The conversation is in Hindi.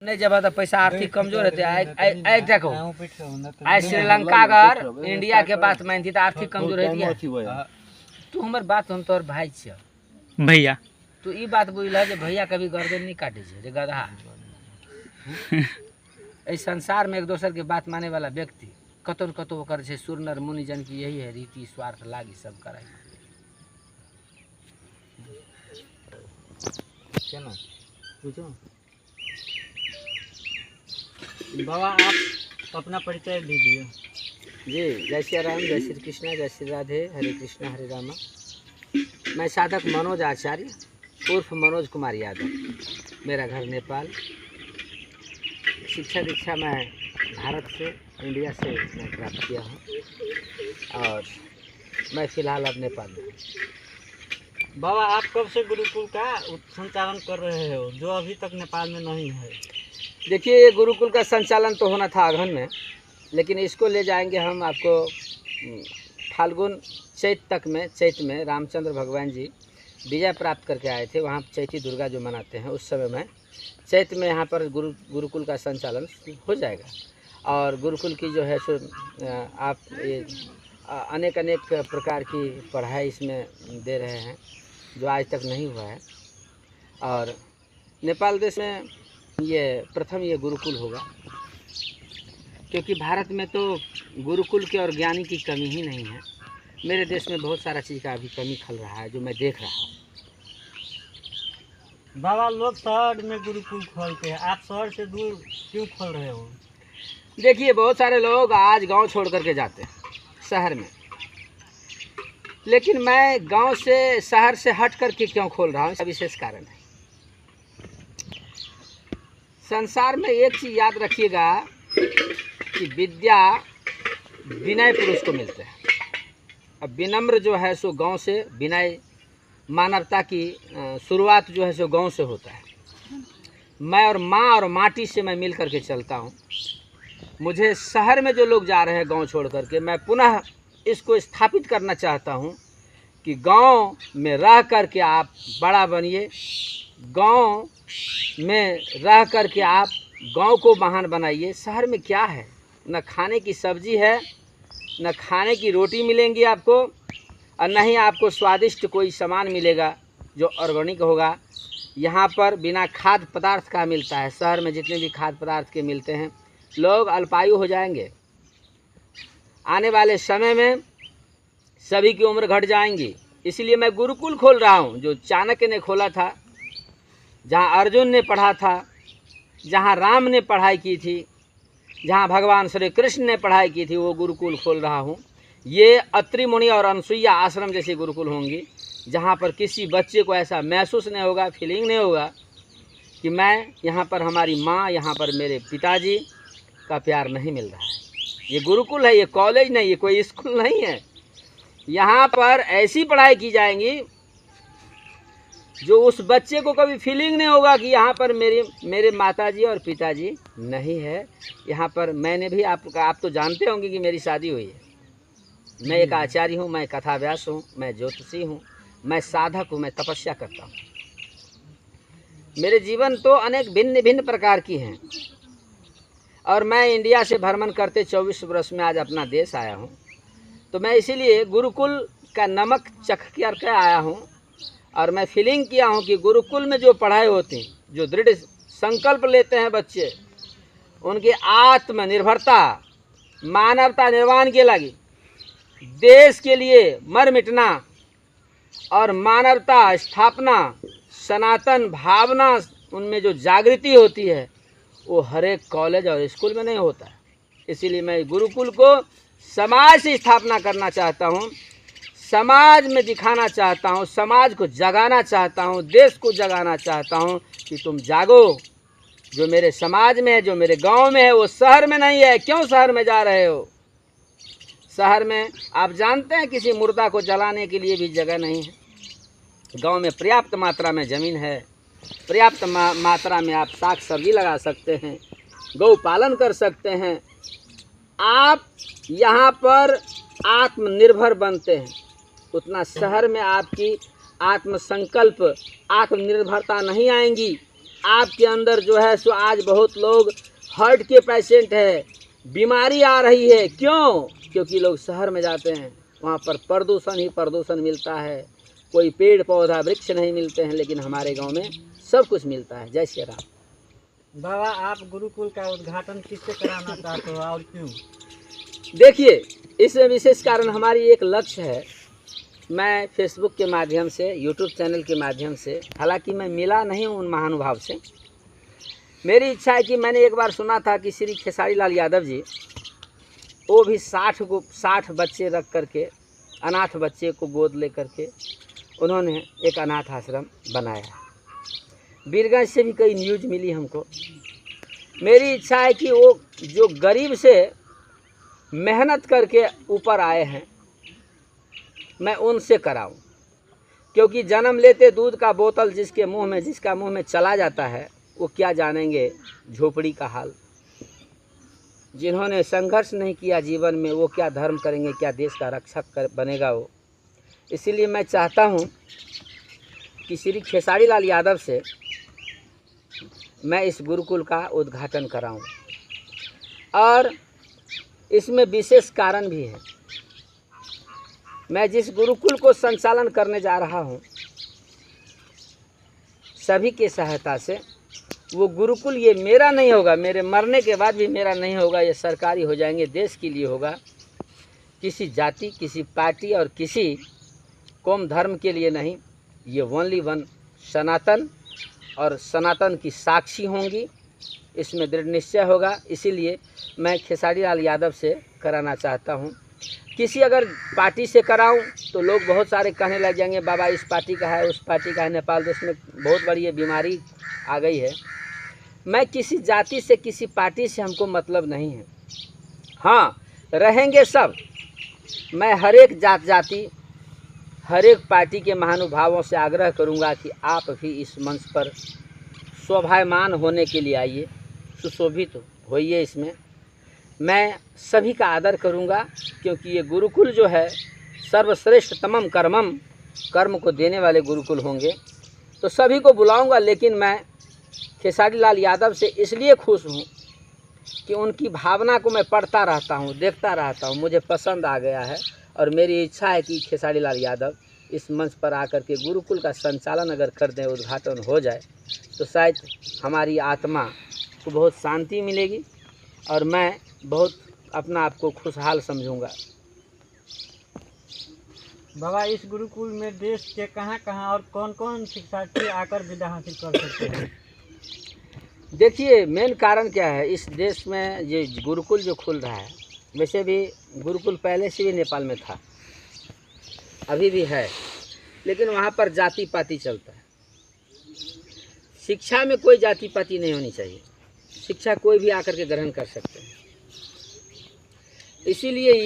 नहीं जब तो पैसा आर्थिक कमजोर रहते एक देखो आज श्रीलंका अगर इंडिया के बात मानती तो आर्थिक कमजोर रहती है। तू हमर बात हम तोर भाई छ भैया तू ई बात बुझल जे भैया कभी गर्दन नहीं काटे छे रे गधा। इस संसार में एक दोसर के बात माने वाला व्यक्ति कतो न कतो ओकर छे सुर नर मुनि जन की यही है रीति स्वार्थ लागी सब कराई क्या ना पूछो। बाबा आप अपना परिचय दीजिए। जी जय श्री राम जय श्री कृष्णा जय श्री राधे हरे कृष्णा हरे रामा। मैं साधक मनोज आचार्य उर्फ मनोज कुमार यादव। मेरा घर नेपाल। शिक्षा दीक्षा मैं भारत से इंडिया से मैं प्राप्त किया हूँ और मैं फ़िलहाल अब नेपाल में। बाबा आप कब से गुरुकुल का संचालन कर रहे हो जो अभी तक नेपाल में नहीं है? देखिए ये गुरुकुल का संचालन तो होना था अगहन में, लेकिन इसको ले जाएंगे हम आपको फाल्गुन चैत में रामचंद्र भगवान जी विजय प्राप्त करके आए थे। वहाँ चैती दुर्गा जो मनाते हैं उस समय में चैत में यहाँ पर गुरुकुल का संचालन हो जाएगा। और गुरुकुल की जो है सो आप ये अनेक प्रकार की पढ़ाई इसमें दे रहे हैं जो आज तक नहीं हुआ है। और नेपाल देश में ये प्रथम ये गुरुकुल होगा, क्योंकि भारत में तो गुरुकुल के और ज्ञानी की कमी ही नहीं है। मेरे देश में बहुत सारा चीज़ का अभी कमी खल रहा है जो मैं देख रहा हूँ। बाबा लोग शहर में गुरुकुल खोलते हैं, आप शहर से दूर क्यों खोल रहे हो? देखिए बहुत सारे लोग आज गांव छोड़ करके जाते हैं शहर में, लेकिन मैं गांव से शहर से हट करके क्यों खोल रहा हूँ इसका विशेष कारण है। संसार में एक चीज़ याद रखिएगा कि विद्या विनय पुरुष को मिलते हैं। अब विनम्र जो है सो गांव से, विनय मानवता की शुरुआत जो है सो गांव से होता है। मैं और माँ और माटी से मैं मिल करके चलता हूँ। मुझे शहर में जो लोग जा रहे हैं गांव छोड़ करके, मैं पुनः इसको स्थापित करना चाहता हूँ कि गांव में रह करके आप बड़ा बनिए, गांव में रह करके आप गांव को महान बनाइए। शहर में क्या है, न खाने की सब्जी है, न खाने की रोटी मिलेंगी आपको, और न ही आपको स्वादिष्ट कोई सामान मिलेगा जो ऑर्गेनिक होगा। यहाँ पर बिना खाद्य पदार्थ का मिलता है। शहर में जितने भी खाद्य पदार्थ के मिलते हैं, लोग अल्पायु हो जाएंगे। आने वाले समय में सभी की उम्र घट जाएंगी। इसलिए मैं गुरुकुल खोल रहा हूँ जो चाणक्य ने खोला था, जहाँ अर्जुन ने पढ़ा था, जहाँ राम ने पढ़ाई की थी, जहाँ भगवान श्री कृष्ण ने पढ़ाई की थी, वो गुरुकुल खोल रहा हूँ। ये अत्रि मुनि और अनसुईया आश्रम जैसे गुरुकुल होंगी, जहाँ पर किसी बच्चे को ऐसा महसूस नहीं होगा, फीलिंग नहीं होगा कि मैं यहाँ पर हमारी माँ, यहाँ पर मेरे पिताजी का प्यार नहीं मिल रहा है। ये गुरुकुल है, ये कॉलेज नहीं, ये कोई स्कूल नहीं है। यहाँ पर ऐसी पढ़ाई की जाएंगी जो उस बच्चे को कभी फीलिंग नहीं होगा कि यहाँ पर मेरे माताजी और पिताजी नहीं है। यहाँ पर मैंने भी आप तो जानते होंगे कि मेरी शादी हुई है। मैं एक आचार्य हूँ, मैं कथाव्यास हूँ, मैं ज्योतिषी हूँ, मैं साधक हूँ, मैं तपस्या करता हूँ। मेरे जीवन तो अनेक भिन्न भिन्न प्रकार की हैं। और मैं इंडिया से भ्रमण करते 24 वर्ष में आज अपना देश आया हूँ। तो मैं इसीलिए गुरुकुल का नमक चख कर आया हूँ। और मैं फीलिंग किया हूँ कि गुरुकुल में जो पढ़ाई होती, जो दृढ़ संकल्प लेते हैं बच्चे, उनकी आत्मनिर्भरता, मानवता निर्माण के लगी, देश के लिए मर मिटना और मानवता स्थापना, सनातन भावना उनमें जो जागृति होती है, वो हर एक कॉलेज और स्कूल में नहीं होता है। इसीलिए मैं गुरुकुल को समाज से स्थापना करना चाहता हूँ, समाज में दिखाना चाहता हूँ, समाज को जगाना चाहता हूँ, देश को जगाना चाहता हूँ कि तुम जागो। जो मेरे समाज में है, जो मेरे गांव में है, वो शहर में नहीं है। क्यों शहर में जा रहे हो? शहर में आप जानते हैं किसी मुर्दा को जलाने के लिए भी जगह नहीं है। गांव में पर्याप्त मात्रा में ज़मीन है, पर्याप्त मात्रा में आप साग सब्जी लगा सकते हैं, गौ पालन कर सकते हैं। आप यहाँ पर आत्मनिर्भर बनते हैं, उतना शहर में आपकी आत्मसंकल्प, आत्मनिर्भरता नहीं आएंगी, आपके अंदर जो है सो आज बहुत लोग हार्ट के पेशेंट है, बीमारी आ रही है। क्यों? क्योंकि लोग शहर में जाते हैं, वहाँ पर प्रदूषण ही प्रदूषण मिलता है, कोई पेड़ पौधा वृक्ष नहीं मिलते हैं। लेकिन हमारे गांव में सब कुछ मिलता है। जय श्री राम। बाबा आप गुरुकुल का उद्घाटन किससे कराना चाहते हो और क्यों? देखिए, इसमें विशेष कारण हमारी एक लक्ष्य है। मैं फेसबुक के माध्यम से, यूट्यूब चैनल के माध्यम से, हालांकि मैं मिला नहीं हूँ उन महानुभाव से, मेरी इच्छा है कि मैंने एक बार सुना था कि श्री खेसारी लाल यादव जी, वो भी 60 बच्चे रख करके, अनाथ बच्चे को गोद ले करके उन्होंने एक अनाथ आश्रम बनाया है। बीरगंज से भी कई न्यूज़ मिली हमको। मेरी इच्छा है कि वो जो गरीब से मेहनत करके ऊपर आए हैं, मैं उनसे कराऊं। क्योंकि जन्म लेते दूध का बोतल जिसका मुंह में चला जाता है, वो क्या जानेंगे झोपड़ी का हाल। जिन्होंने संघर्ष नहीं किया जीवन में, वो क्या धर्म करेंगे, क्या देश का रक्षक बनेगा वो। इसीलिए मैं चाहता हूँ कि श्री खेसारी लाल यादव से मैं इस गुरुकुल का उद्घाटन कराऊं। और इसमें विशेष कारण भी है। मैं जिस गुरुकुल को संचालन करने जा रहा हूं, सभी की सहायता से, वो गुरुकुल ये मेरा नहीं होगा, मेरे मरने के बाद भी मेरा नहीं होगा, ये सरकारी हो जाएंगे, देश के लिए होगा। किसी जाति, किसी पार्टी और किसी कौम धर्म के लिए नहीं। ये ओनली वन सनातन, और सनातन की साक्षी होंगी, इसमें दृढ़ निश्चय होगा। इसीलिए मैं खेसारी लाल यादव से कराना चाहता हूँ। किसी अगर पार्टी से कराऊं तो लोग बहुत सारे कहने लग जाएंगे, बाबा इस पार्टी का है, उस पार्टी का है। नेपाल देश में बहुत बड़ी ये बीमारी आ गई है। मैं किसी जाति से, किसी पार्टी से हमको मतलब नहीं है। हाँ, रहेंगे सब। मैं हर एक जाति, हर एक पार्टी के महानुभावों से आग्रह करूंगा कि आप भी इस मंच पर शोभायमान होने के लिए आइए, सुशोभित होइए। इसमें मैं सभी का आदर करूंगा, क्योंकि ये गुरुकुल जो है सर्वश्रेष्ठ तमम कर्म को देने वाले गुरुकुल होंगे। तो सभी को बुलाऊंगा। लेकिन मैं खेसारी लाल यादव से इसलिए खुश हूँ कि उनकी भावना को मैं पढ़ता रहता हूँ, देखता रहता हूँ, मुझे पसंद आ गया है। और मेरी इच्छा है कि खेसारी लाल यादव इस मंच पर आकर के गुरुकुल का संचालन अगर कर दें, उद्घाटन हो जाए, तो शायद हमारी आत्मा को बहुत शांति मिलेगी और मैं बहुत अपना आप को खुशहाल समझूंगा। बाबा इस गुरुकुल में देश के कहाँ और कौन शिक्षार्थी आकर विद्या हासिल कर सकते हैं? देखिए, मेन कारण क्या है, इस देश में ये गुरुकुल जो खुल रहा है, वैसे भी गुरुकुल पहले से भी नेपाल में था, अभी भी है, लेकिन वहाँ पर जाति पाति चलता है। शिक्षा में कोई जाति पाति नहीं होनी चाहिए। शिक्षा कोई भी आकर के ग्रहण कर सकते हैं। इसीलिए